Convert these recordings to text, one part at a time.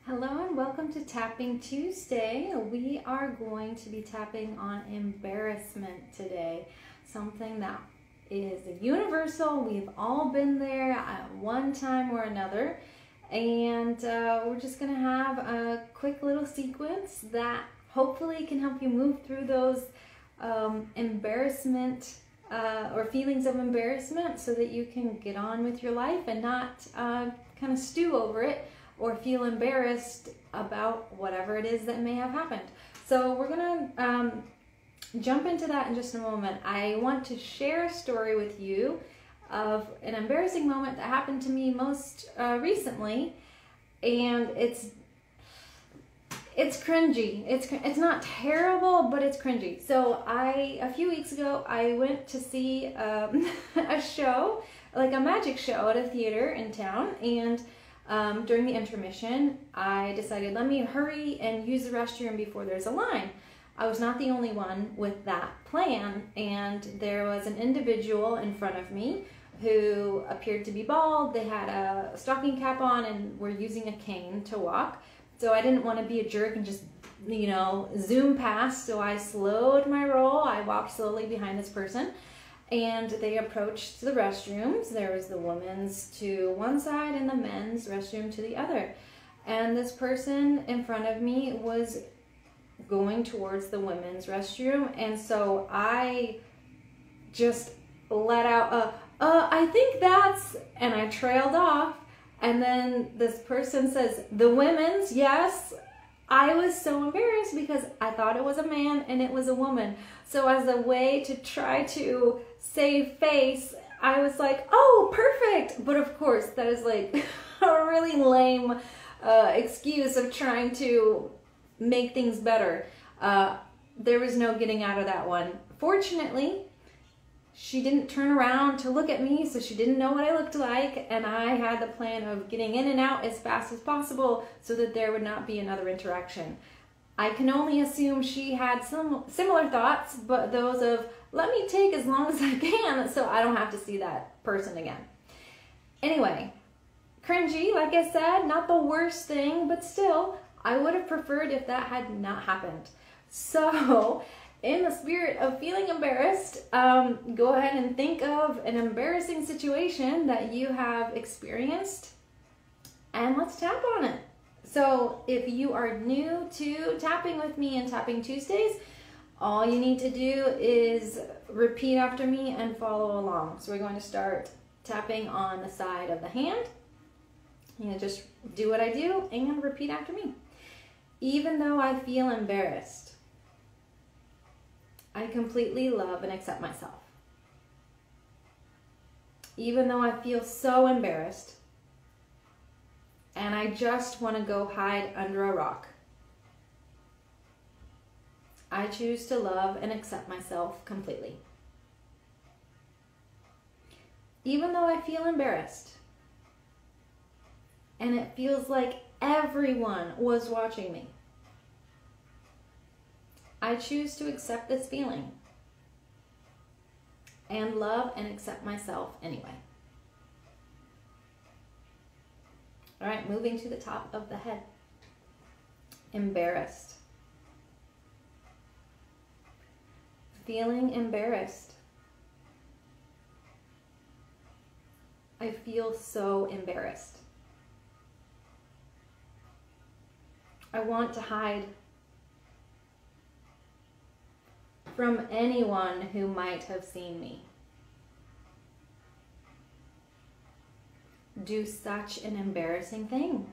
Hello and welcome to Tapping Tuesday. We are going to be tapping on embarrassment today. Something that is universal. We've all been there at one time or another. And we're just going to have a quick little sequence that hopefully can help you move through those embarrassment or feelings of embarrassment so that you can get on with your life and not kind of stew over it or feel embarrassed about whatever it is that may have happened. So we're gonna jump into that in just a moment. I want to share a story with you of an embarrassing moment that happened to me most recently, and it's cringy. It's not terrible, but it's cringy. So a few weeks ago, I went to see a show, like a magic show at a theater in town, and during the intermission, I decided, let me hurry and use the restroom before there's a line. I was not the only one with that plan, and there was an individual in front of me who appeared to be bald. They had a stocking cap on and were using a cane to walk. So I didn't want to be a jerk and just, zoom past. So I slowed my roll. I walked slowly behind this person. And they approached the restrooms. There was the women's to one side and the men's restroom to the other. And this person in front of me was going towards the women's restroom. And so I just let out, I think that's, and I trailed off. And then this person says, the women's, yes. I was so embarrassed because I thought it was a man and it was a woman. So as a way to try to save face, I was like, oh, perfect. But of course, that is like a really lame excuse of trying to make things better. There was no getting out of that one. Fortunately, she didn't turn around to look at me, so she didn't know what I looked like, and I had the plan of getting in and out as fast as possible so that there would not be another interaction. I can only assume she had some similar thoughts, but those of, let me take as long as I can so I don't have to see that person again. Anyway, cringy, like I said, not the worst thing, but still, I would have preferred if that had not happened. So, in the spirit of feeling embarrassed, go ahead and think of an embarrassing situation that you have experienced, and let's tap on it. So if you are new to tapping with me and Tapping Tuesdays, all you need to do is repeat after me and follow along. So we're going to start tapping on the side of the hand. You just do what I do and repeat after me. Even though I feel embarrassed, I completely love and accept myself. Even though I feel so embarrassed and I just want to go hide under a rock, I choose to love and accept myself completely. Even though I feel embarrassed and it feels like everyone was watching me, I choose to accept this feeling and love and accept myself anyway. All right, moving to the top of the head. Embarrassed. Feeling embarrassed. I feel so embarrassed. I want to hide from anyone who might have seen me. Do such an embarrassing thing.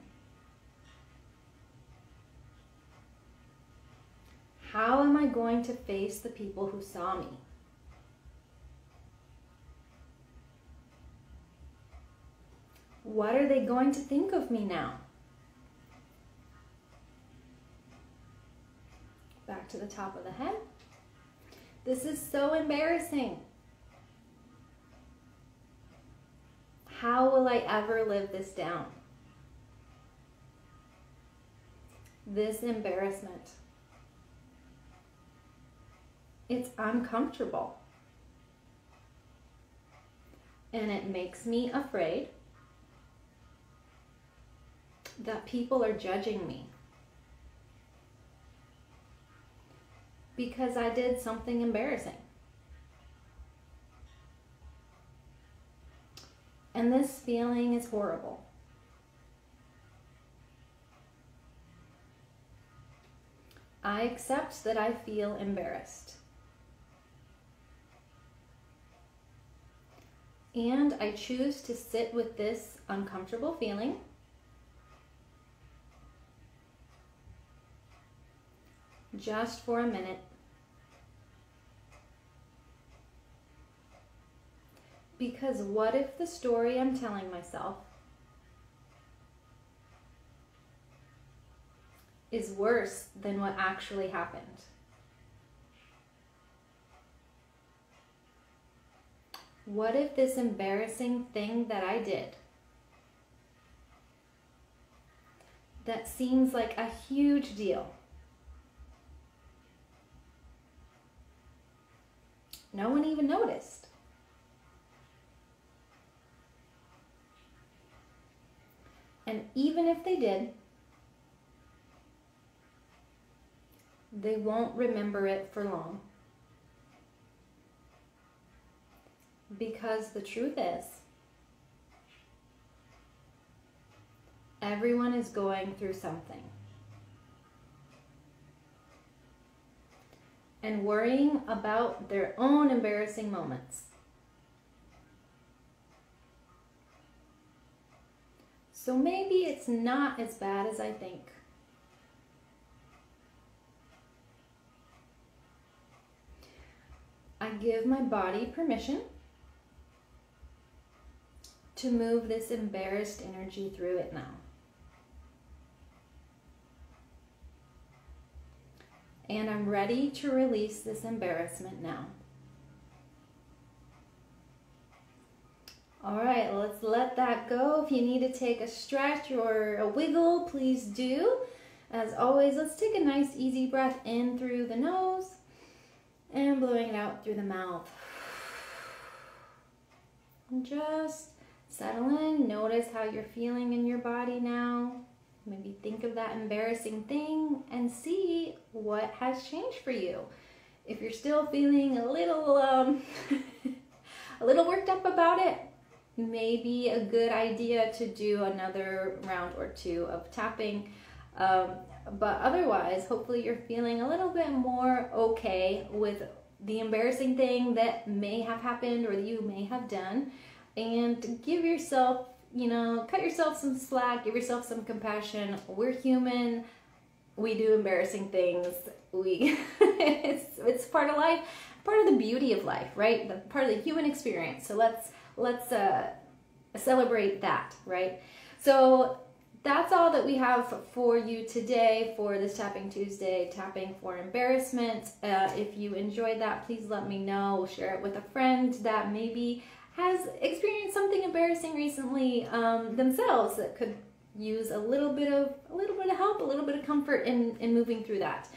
How am I going to face the people who saw me? What are they going to think of me now? Back to the top of the head. This is so embarrassing. How will I ever live this down? This embarrassment. It's uncomfortable. And it makes me afraid that people are judging me because I did something embarrassing. And this feeling is horrible. I accept that I feel embarrassed. And I choose to sit with this uncomfortable feeling just for a minute. Because what if the story I'm telling myself is worse than what actually happened? What if this embarrassing thing that I did, that seems like a huge deal, no one even noticed? And even if they did, they won't remember it for long. Because the truth is, everyone is going through something. And worrying about their own embarrassing moments. So maybe it's not as bad as I think. I give my body permission to move this embarrassed energy through it now. And I'm ready to release this embarrassment now. All right, let's let that go. If you need to take a stretch or a wiggle, please do. As always, let's take a nice easy breath in through the nose and blowing it out through the mouth. And just settle in. Notice how you're feeling in your body now. Maybe think of that embarrassing thing and see what has changed for you. If you're still feeling a little a little worked up about it, maybe a good idea to do another round or two of tapping. But otherwise, hopefully you're feeling a little bit more okay with the embarrassing thing that may have happened or you may have done. And give yourself, cut yourself some slack, give yourself some compassion. We're human. We do embarrassing things. It's part of life, part of the beauty of life, right? The part of the human experience. So let's celebrate that, right? So that's all that we have for you today for this Tapping Tuesday, Tapping for Embarrassment. If you enjoyed that, please let me know. Share it with a friend that maybe has experienced something embarrassing recently themselves that could use a little bit of help, a little bit of comfort in moving through that.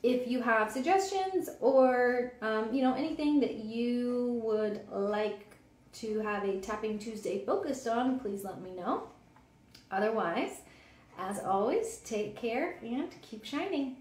If you have suggestions or anything that you would like to have a Tapping Tuesday focused on, please let me know. Otherwise, as always, take care and keep shining.